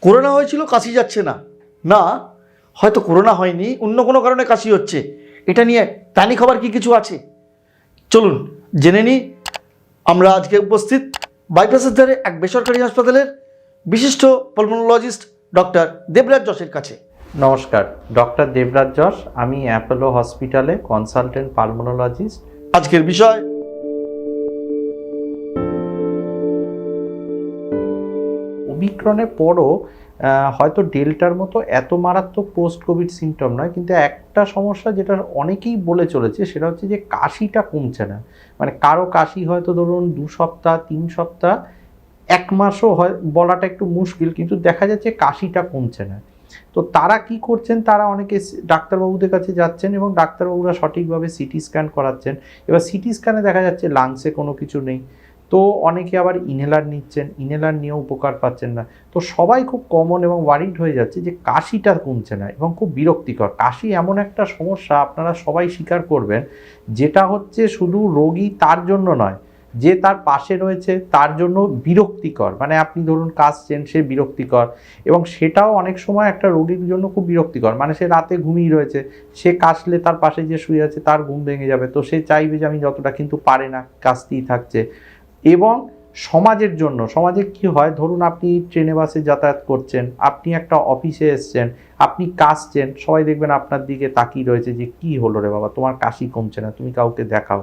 Corona হয়েছিল, কাশি যাচ্ছে না, না হয়তো করোনা হয়নি, অন্য কোনো কারণে কাশি হচ্ছে। এটা নিয়ে প্যানিক হবার কি কিছু আছে? চলুন জেনে নিই। আমরা আজকে উপস্থিত বাইপাসের ধারে এক বেসরকারি হাসপাতালের বিশিষ্ট পালমোনোলজিস্ট ডক্টর দেবরাজ যশের কাছে। নমস্কার, ডক্টর দেবরাজ যশ, আমি অ্যাপোলো হসপিটালে কনসালটেন্ট পালমোনোলজিস্ট। আজকের বিষয় ওমিক্রনের পরও হয়তো ডেল্টার মতো এত মারাত্মক পোস্ট কোভিড সিমটম নয়, কিন্তু একটা সমস্যা যেটা অনেকেই বলে চলেছে সেটা হচ্ছে যে কাশিটা কমছে না। মানে কারো কাশি হয়তো ধরুন 2 সপ্তাহ 3 সপ্তাহ 1 মাসও হয়, বলাটা একটু মুশকিল, কিন্তু দেখা যাচ্ছে কাশিটা কমছে না। তো তারা কি করছেন, তারা অনেকে ডাক্তারবাবুদের কাছে যাচ্ছেন এবং ডাক্তারবাবুরা সঠিকভাবে সিটি স্ক্যান করাচ্ছেন। এবার সিটি স্ক্যানে দেখা যাচ্ছে লাংসে কোনো কিছু নেই। তো অনেকে আবার ইনহেলার নিচ্ছেন, ইনহেলার নিয়েও উপকার পাচ্ছেন না। তো সবাই খুব কমন এবং ওয়ারিড হয়ে যাচ্ছে যে কাশিটা কমছে না এবং খুব বিরক্তিকর। কাশি এমন একটা সমস্যা, আপনারা সবাই স্বীকার করবেন, যেটা হচ্ছে শুধু রোগী তার জন্য নয়, যে তার পাশে রয়েছে তার জন্য বিরক্তিকর। মানে আপনি ধরুন কাশছেন, সে বিরক্তিকর, এবং সেটাও অনেক সময় একটা রোগীর জন্য খুব বিরক্তিকর। মানে সে রাতে ঘুমিয়ে রয়েছে, সে কাশলে তার পাশে যে শুয়ে আছে তার ঘুম ভেঙে যাবে, তো সে চাইবে যে আমি যতটা, কিন্তু পারে না, কাশতেই থাকছে। এবং সমাজের জন্য, সমাজে কি হয়, ধরুন আপনি ট্রেনে বাসে যাতায়াত করছেন, আপনি একটা অফিসে এসছেন, আপনি কাশছেন, সবাই দেখবেন আপনার দিকে তাকিয়ে রয়েছে যে কি হলো রে বাবা, তোমার কাশি কমছে না, তুমি কাউকে দেখাও।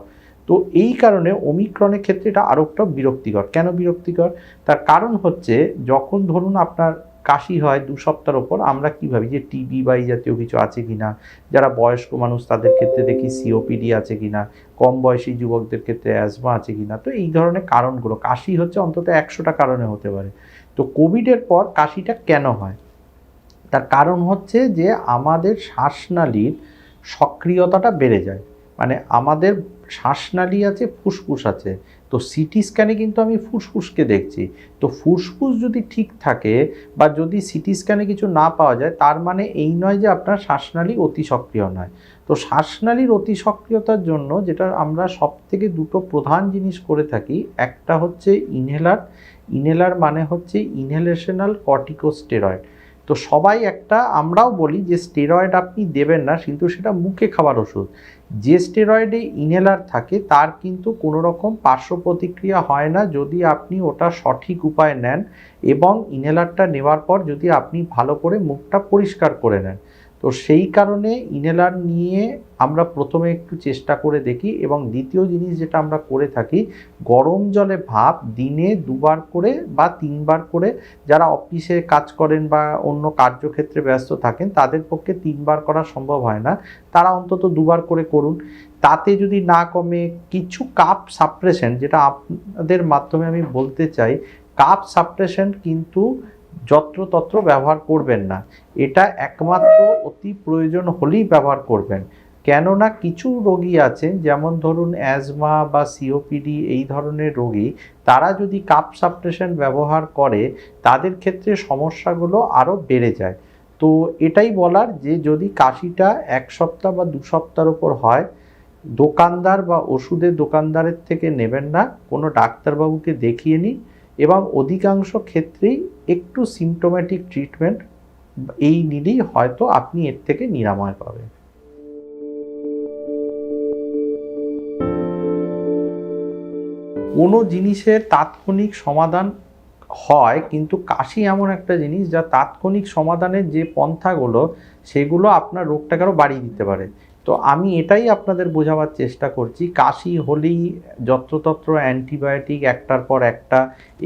তো এই কারণে ওমিক্রনের ক্ষেত্রে এটা আরও একটা বিরক্তিকর। কেন বিরক্তিকর? তার কারণ হচ্ছে, যখন ধরুন আপনার কাশি হয় 2 সপ্তাহের ওপর, আমরা কী ভাবি যে টিবি বা এই জাতীয় কিছু আছে কি না, যারা বয়স্ক মানুষ তাদের ক্ষেত্রে দেখি সিওপিডি আছে কি না, কম বয়সী যুবকদের ক্ষেত্রে অ্যাজমা আছে কি না। তো এই ধরনের কারণগুলো, কাশি হচ্ছে অন্তত 100টা কারণে হতে পারে। তো কোভিডের পর কাশিটা কেন হয়? তার কারণ হচ্ছে যে আমাদের শ্বাসনালীর সক্রিয়তাটা বেড়ে যায়। মানে আমাদের শ্বাসনালী আছে, ফুসফুস আছে। তো সিটি স্ক্যানে কিন্তু আমি ফুসফুসকে দেখছি। তো ফুসফুস যদি ঠিক থাকে বা যদি সিটি স্ক্যানে কিছু না পাওয়া যায়, তার মানে এই নয় যে আপনার শ্বাসনালী অতি সক্রিয় নয়। তো শ্বাসনালীর অতি সক্রিয়তার জন্য যেটা আমরা সবথেকে দুটো প্রধান জিনিস করে থাকি, একটা হচ্ছে ইনহেলার। ইনহেলার মানে হচ্ছে ইনহেলেশনাল কর্টিকোস্টেরয়েড। তো সবাই একটা, আমরাও বলি যে স্টেরয়েড আপনি দেবেন না, কিন্তু সেটা মুখে খাবার ওষুধ। যে স্টেরয়েডে ইনহেলার থাকে তার কিন্তু কোনো রকম পার্শ্ব প্রতিক্রিয়া হয় না, যদি আপনি ওটা সঠিক উপায়ে নেন এবং ইনহেলারটা নেওয়ার পর যদি আপনি ভালো করে মুখটা পরিষ্কার করে নেন। তো সেই কারণে ইনহেলার নিয়ে আমরা প্রথমে একটু চেষ্টা করে দেখি, এবং দ্বিতীয় জিনিস যেটা আমরা করে থাকি, গরম জলে ভাপ দিনে 2বার করে বা 3বার করে, যারা অফিসে কাজ করেন বা অন্য কার্যক্ষেত্রে ব্যস্ত থাকেন তাদের পক্ষে 3বার করা সম্ভব হয় না, তারা অন্তত 2বার করে করুন। তাতে যদি না কমে, কিছু কাপ সাপ্রেশন, যেটা আপনাদের মাধ্যমে আমি বলতে চাই, কাপ সাপ্রেশন কিন্তু যত্রতত্র ব্যবহার করবেন না। এটা একমাত্র অতি প্রয়োজন হলেই ব্যবহার করবেন। কেননা কিছু রোগী আছেন, যেমন ধরুন অ্যাজমা বা সিওপিডি এই ধরনের রোগী, তারা যদি কাপ সাপ্রেশন ব্যবহার করে তাদের ক্ষেত্রে সমস্যাগুলো আরও বেড়ে যায়। তো এটাই বলার যে যদি কাশিটা 1 সপ্তাহ বা 2 সপ্তাহের ওপর হয়, দোকানদার বা ওষুধের দোকানদারের থেকে নেবেন না, কোনো ডাক্তারবাবুকে দেখিয়ে নিন, এবং অধিকাংশ ক্ষেত্রেই একটু সিমটোম্যাটিক ট্রিটমেন্ট এই নিলেই হয়তো আপনি এর থেকে নিরাময় পাবেন। কোনো জিনিসের তাৎক্ষণিক সমাধান হয়, কিন্তু কাশি এমন একটা জিনিস যা তাৎক্ষণিক সমাধানের যে পন্থাগুলো, সেগুলো আপনার রোগটাকে আরও বাড়িয়ে দিতে পারে। তো আমি এটাই আপনাদের বোঝাবার চেষ্টা করছি, কাশি হলেই যত্রতত্র অ্যান্টিবায়োটিক একটার পর একটা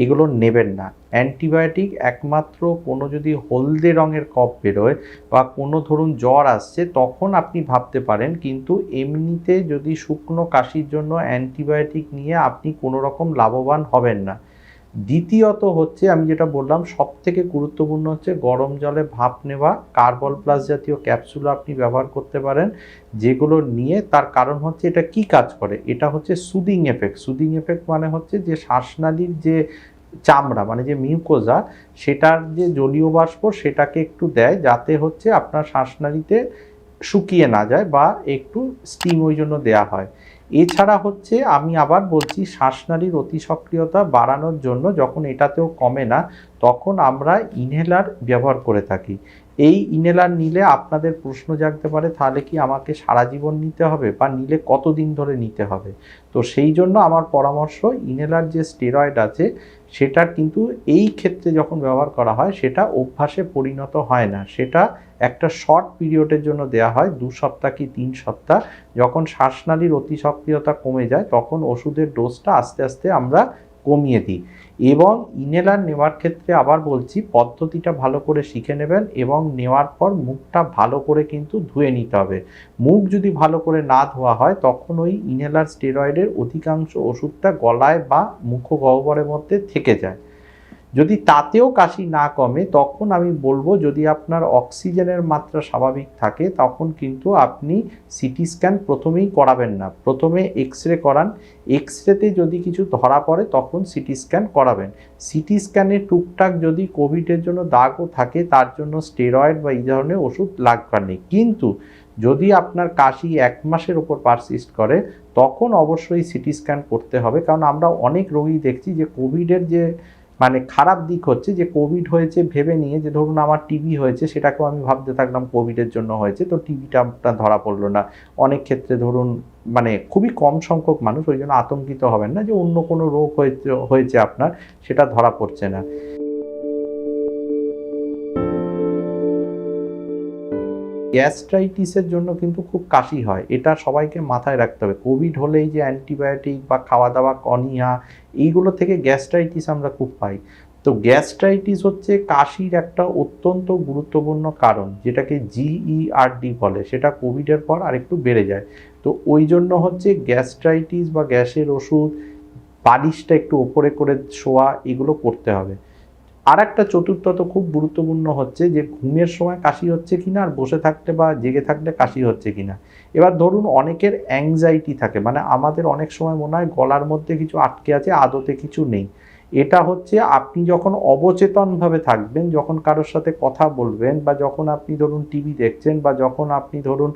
এগুলো নেবেন না। অ্যান্টিবায়োটিক একমাত্র কোনো যদি হলদে রঙের কফ বেরোয় বা কোনো ধরুন জ্বর আসছে তখন আপনি ভাবতে পারেন, কিন্তু এমনিতে যদি শুকনো কাশির জন্য অ্যান্টিবায়োটিক নিয়ে আপনি কোনো রকম লাভবান হবেন না। দ্বিতীয়ত হচ্ছে, আমি যেটা বললাম সবথেকে গুরুত্বপূর্ণ হচ্ছে গরম জলে ভাপ নেওয়া, কার্বল প্লাস জাতীয় ক্যাপসুল আপনি ব্যবহার করতে পারেন, যেগুলো নিয়ে, তার কারণ হচ্ছে এটা কি কাজ করে, এটা হচ্ছে সুদিং এফেক্ট। সুদিং এফেক্ট মানে হচ্ছে যে শ্বাসনালীর যে চামড়া, মানে যে মিউকোজা, সেটার যে জলীয় বাষ্প সেটাকে একটু দেয়, যাতে হচ্ছে আপনার শ্বাসনালীতে শুকিয়ে না যায়, বা একটু স্টিম ওই জন্য দেওয়া হয়। এছাড়া হচ্ছে, আমি আবার বলছি, শ্বাসনালীর অতি সক্রিয়তা বাড়ানোর জন্য যখন এটাতেও কমে না, তখন আমরা ইনহেলার ব্যবহার করে থাকি। এই ইনহেলার নিলে আপনাদের প্রশ্ন জাগতে পারে, তাহলে কি আমাকে সারা জীবন নিতে হবে বা নিলে কতদিন ধরে নিতে হবে? তো সেই জন্য আমার পরামর্শ, ইনহেলার যে স্টেরয়েড আছে সেটার কিন্তু এই ক্ষেত্রে যখন ব্যবহার করা হয় সেটা অভ্যাসে পরিণত হয় না, সেটা একটা শর্ট পিরিয়ডের জন্য দেওয়া হয়, 2 সপ্তাহ কি 3 সপ্তাহ। যখন শ্বাসনালীর অতি সক্রিয়তা কমে যায় তখন ওষুধের ডোজটা আস্তে আস্তে আমরা কমিয়ে দিই। এবং ইনহেলার নেওয়ার ক্ষেত্রে আবার বলছি, পদ্ধতিটা ভালো করে শিখে নেবেন এবং নেওয়ার পর মুখটা ভালো করে কিন্তু ধুয়ে নিতে হবে। মুখ যদি ভালো করে না ধোয়া হয় তখন ওই ইনহেলার স্টেরয়েডের অধিকাংশ ওষুধটা গলায় বা মুখগহ্বরের মধ্যে থেকে যায়। যদি তাতেও কাশি না কমে তখন আমি বলবো, যদি আপনার অক্সিজেনের মাত্রা স্বাভাবিক থাকে তখন কিন্তু আপনি সিটি স্ক্যান প্রথমেই করাবেন না, প্রথমে এক্স-রে করান। এক্স-রেতে যদি কিছু ধরা পড়ে তখন সিটি স্ক্যান করাবেন। সিটি স্ক্যানে টুকটাক যদি কোভিডের জন্য দাগও থাকে তার জন্য স্টেরয়েড বা এই ধরনের ওষুধ লাগবার নেই। কিন্তু যদি আপনার কাশি 1 মাসের ওপর পারসিস্ট করে তখন অবশ্যই সিটি স্ক্যান করতে হবে। কারণ আমরা অনেক রোগী দেখছি যে কোভিডের যে মানে খারাপ দিক হচ্ছে যে কোভিড হয়েছে ভেবে নিয়ে, যে ধরুন আমার টিবি হয়েছে সেটাকেও আমি ভাবতে থাকলাম কোভিডের জন্য হয়েছে, তো টিবিটা আপনার ধরা পড়লো না। অনেক ক্ষেত্রে ধরুন মানে খুবই কম সংখ্যক মানুষ, ওই জন্য আতঙ্কিত হবেন না যে অন্য কোনো রোগ হয়েছে আপনার, সেটা ধরা পড়ছে না। গ্যাস্ট্রাইটিসের জন্য কিন্তু খুব কাশি হয়, এটা সবাইকে মাথায় রাখতে হবে। কোভিড হলেই যে অ্যান্টিবায়োটিক বা খাওয়া দাওয়া অনীহা এইগুলো থেকে গ্যাস্ট্রাইটিস আমরা খুব পাই। তো গ্যাস্ট্রাইটিস হচ্ছে কাশির একটা অত্যন্ত গুরুত্বপূর্ণ কারণ, যেটাকে GERD বলে, সেটা কোভিডের পর আরেকটু বেড়ে যায়। তো ওই জন্য হচ্ছে গ্যাস্ট্রাইটিস বা গ্যাসের ওষুধ, বালিশটা একটু ওপরে করে শোয়া, এগুলো করতে হবে। আর একটা চতুর্থত খুব গুরুত্বপূর্ণ হচ্ছে যে ঘুমের সময় কাশি হচ্ছে কিনা, আর বসে থাকলে বা জেগে থাকলে কাশি হচ্ছে কিনা। এবার ধরুন অনেকের অ্যাংজাইটি থাকে, মানে আমাদের অনেক সময় মনে হয় গলার মধ্যে কিছু আটকে আছে, আদতে কিছু নেই। এটা হচ্ছে আপনি যখন অবচেতনভাবে থাকবেন, যখন কারোর সাথে কথা বলবেন বা যখন আপনি ধরুন টিভি দেখছেন বা যখন আপনি ধরুন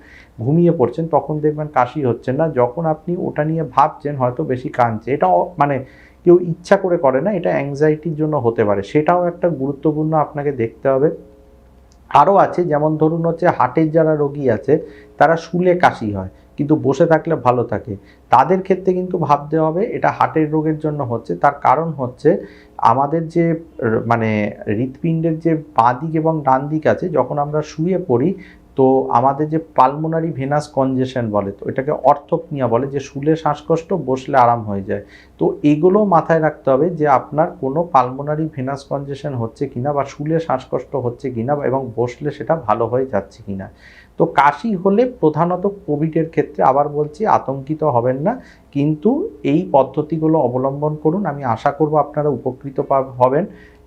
ঘুমিয়ে পড়ছেন তখন দেখবেন কাশি হচ্ছে না। যখন আপনি ওটা নিয়ে ভাবছেন হয়তো বেশি কাঁদছে, এটা মানে কেউ ইচ্ছা করে না, এটা অ্যাংজাইটির জন্য হতে পারে, সেটাও একটা গুরুত্বপূর্ণ আপনাকে দেখতে হবে। আরও আছে, যেমন ধরুন হচ্ছে হার্টের যারা রোগী আছে তারা শুলে কাশি হয় কিন্তু বসে থাকলে ভালো থাকে, তাদের ক্ষেত্রে কিন্তু ভাবতে হবে এটা হার্টের রোগের জন্য হচ্ছে। তার কারণ হচ্ছে আমাদের যে মানে হৃৎপিণ্ডের যে বাঁ দিক এবং ডান দিক আছে, যখন আমরা শুয়ে পড়ি তো আমাদের যে পালমোনারি ভেনাস কনজেশন বলে, তো এটাকে অর্থোপনিয়া বলে, যে শুলে শ্বাসকষ্ট বসলে আরাম হয়ে যায়। তো এগুলো মাথায় রাখতে হবে যে আপনার কোনো পালমোনারি ভেনাস কনজেশন হচ্ছে কিনা বা শুলে শ্বাসকষ্ট হচ্ছে কিনা এবং বসলে সেটা ভালো হয়ে যাচ্ছে কিনা। তো কাশি হলে প্রধানত কোভিডের ক্ষেত্রে আবার বলছি আতঙ্কিত হবেন না, কিন্তু এই পদ্ধতিগুলো অবলম্বন করুন। আমি আশা করব আপনারা উপকৃত হবেন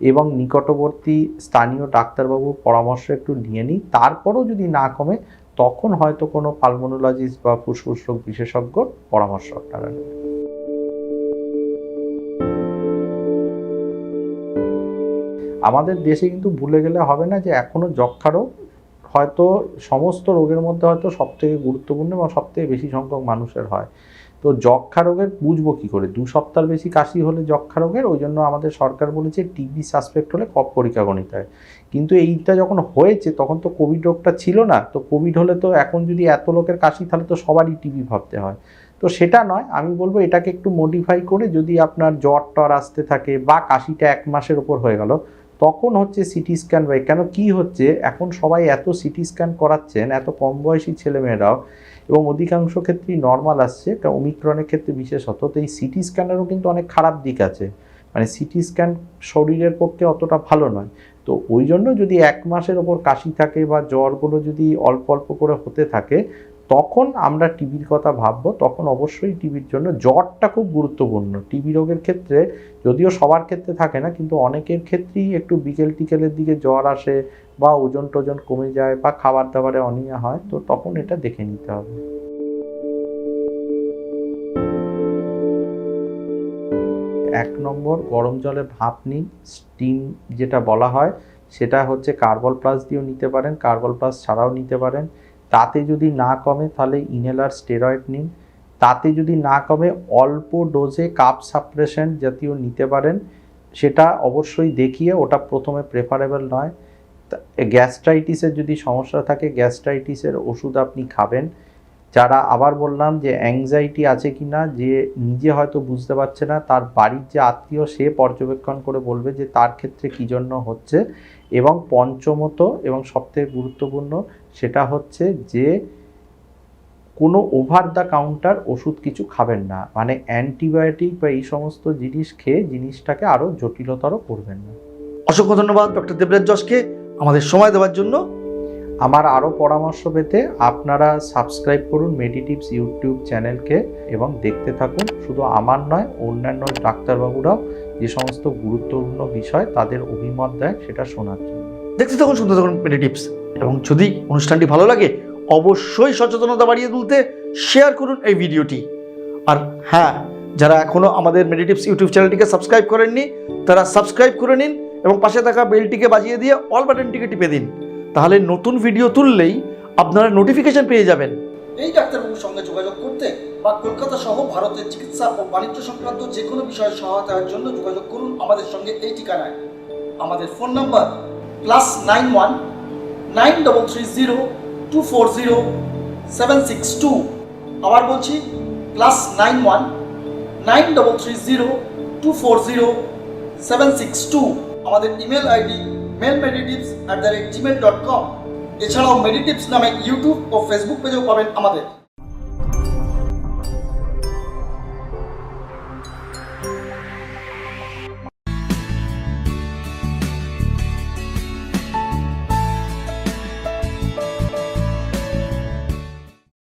এবং নিকটবর্তী স্থানীয় ডাক্তারবাবুর পরামর্শ একটু নিয়ে নিই। তারপরও যদি না কমে তখন হয়তো কোনো পালমোনোলজিস্ট বা ফুসফুস রোগ বিশেষজ্ঞর পরামর্শ আপনারা নেবেন। আমাদের দেশে কিন্তু ভুলে গেলে হবে না যে এখনও যক্ষ্মা রোগ হয়তো সমস্ত রোগের মধ্যে হয়তো সবথেকে গুরুত্বপূর্ণ এবং সবথেকে বেশি সংখ্যক মানুষের হয়। তো যক্ষ্মা রোগের বুঝবো কী করে? 2 সপ্তাহের বেশি কাশি হলে যক্ষ্মা রোগের, ওই জন্য আমাদের সরকার বলেছে টিবি সাসপেক্ট হলে কফ পরীক্ষা করে নিতে হয়। কিন্তু এইটা যখন হয়েছে তখন তো কোভিড রোগটা ছিল না, তো কোভিড হলে তো এখন যদি এত লোকের কাশি তাহলে তো সবারই টিবি ভাবতে হয়। তো সেটা নয়, আমি বলবো এটাকে একটু মডিফাই করে, যদি আপনার জ্বর টর আসতে থাকে বা কাশিটা 1 মাসের ওপর হয়ে গেল তখন হচ্ছে সিটি স্ক্যান বাই, কেন কি হচ্ছে এখন সবাই এত সিটি স্ক্যান করাচ্ছেন, এত কম বয়সী ছেলেমেয়েরাও, এবং অধিকাংশ ক্ষেত্রেই নর্মাল আসছে, ওমিক্রনের ক্ষেত্রে বিশেষত। তো এই সিটি স্ক্যানেরও কিন্তু অনেক খারাপ দিক আছে, মানে সিটি স্ক্যান শরীরের পক্ষে অতটা ভালো নয়। তো ওই জন্য যদি 1 মাসের ওপর কাশি থাকে বা জ্বরগুলো যদি অল্প অল্প করে হতে থাকে তখন আমরা টিবির কথা ভাববো। তখন অবশ্যই টিবির জন্য জ্বরটা খুব গুরুত্বপূর্ণ। টিবি রোগের ক্ষেত্রে যদিও সবার ক্ষেত্রে থাকে না, কিন্তু অনেকের ক্ষেত্রেই একটু বিকেল টিকেলের দিকে জ্বর আসে বা ওজন টোজন কমে যায় বা খাবার দাবারে অনীহা হয়, তো তখন এটা দেখে নিতে হবে। 1 নম্বর, গরম জলে ভাপ নিন, স্টিম যেটা বলা হয় সেটা হচ্ছে কার্বল প্লাস দিয়েও নিতে পারেন, কার্বল প্লাস ছাড়াও নিতে পারেন। তাতে যদি না কমে তাহলে ইনহেলার স্টেরয়েড নিন। তাতে যদি না কমে অল্প ডোজে কাপ সাপ্রেশন জাতীয় নিতে পারেন। সেটা অবশ্যই দেখিয়ে, ওটা প্রথমে প্রেফারেবল নয়। গ্যাস্ট্রাইটিসের যদি সমস্যা থাকে গ্যাস্ট্রাইটিসের ওষুধ আপনি খাবেন। যারা আবার বললাম যে অ্যাংজাইটি আছে কি না, যে নিজে হয়তো বুঝতে পারছে না, তার বাড়ির যে আত্মীয় সে পর্যবেক্ষণ করে বলবে যে তার ক্ষেত্রে কী জন্য হচ্ছে। এবং পঞ্চমত এবং সবথেকে গুরুত্বপূর্ণ সেটা হচ্ছে যে কোনো ওভার দ্য কাউন্টার ওষুধ কিছু খাবেন না, মানে অ্যান্টিবায়োটিক বা এই সমস্ত জিনিস খেয়ে জিনিসটাকে আরও জটিলতর করবেন না। অসংখ্য ধন্যবাদ ডক্টর দেবরাজ যশকে আমাদের সময় দেওয়ার জন্য। আমার আরও পরামর্শ পেতে আপনারা সাবস্ক্রাইব করুন মেডিটিভস ইউটিউব চ্যানেলকে এবং দেখতে থাকুন। শুধু আমার নয়, অন্যান্য ডাক্তারবাবুরাও যে সমস্ত গুরুত্বপূর্ণ বিষয় তাদের অভিমত দেয় সেটা শোনার জন্য। দেখতে থাকুন, শুনতে থাকুন মেডিটিভস। এবং যদি অনুষ্ঠানটি ভালো লাগে অবশ্যই সচেতনতা বাড়িয়ে তুলতে শেয়ার করুন এই ভিডিওটি। আর হ্যাঁ, যারা এখনও আমাদের মেডিটিভস ইউটিউব চ্যানেলটিকে সাবস্ক্রাইব করেননি তারা সাবস্ক্রাইব করে নিন এবং পাশে থাকা বেলটিকে বাজিয়ে দিয়ে অল বাটনটিকে টিপে দিন। তাহলে নতুন ভিডিও তুললেই আপনারা নোটিফিকেশন পেয়ে যাবেন। এই ডাক্তারবাবুর সঙ্গে যোগাযোগ করতে বা কলকাতা সহ ভারতের চিকিৎসা ও বাণিজ্য সংক্রান্ত যে কোনো বিষয়ে সহায়তার জন্য যোগাযোগ করুন আমাদের সঙ্গে এই ঠিকানায়। আমাদের ফোন নাম্বার +91 9330 240 762। আবার বলছি +91 9330 240 762। আমাদের ইমেল আইডি mailmeditives@gmail.com। এছাড়াও মেডিটিভস নামে ইউটিউব ও ফেসবুক পেজেও পাবেন আমাদের।